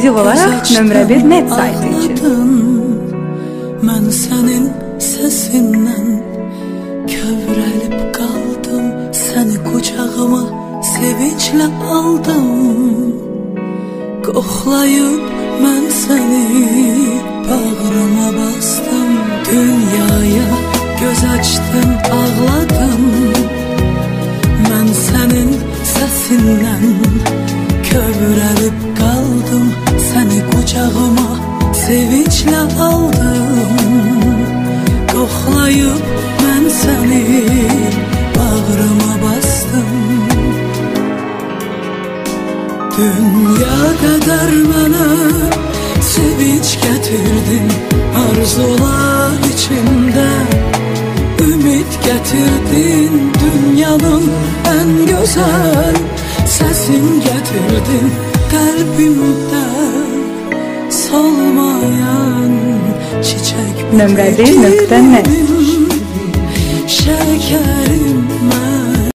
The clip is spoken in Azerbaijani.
ekskluziv olarak nömrə 1 net saytı için. Mən sənin səsindən kövrəlib qaldım, səni qucağıma sevinclə aldım. Qoxlayıb mən səni bağrıma bastım, dünyaya göz açdım, ağladım. Mən sənin səsindən kövrəlib qaldım, səni qucağıma sevinclə aldım. Qoxlayıb mən səni bağrıma bastım. Dünya qədər mənə sevinç gətirdin, arzular içimdə ümid gətirdin. Dünyanın ən gözəl səsin gətirdin, qəlbimdə solmayan çiçək nömrə 1.net şəkərim.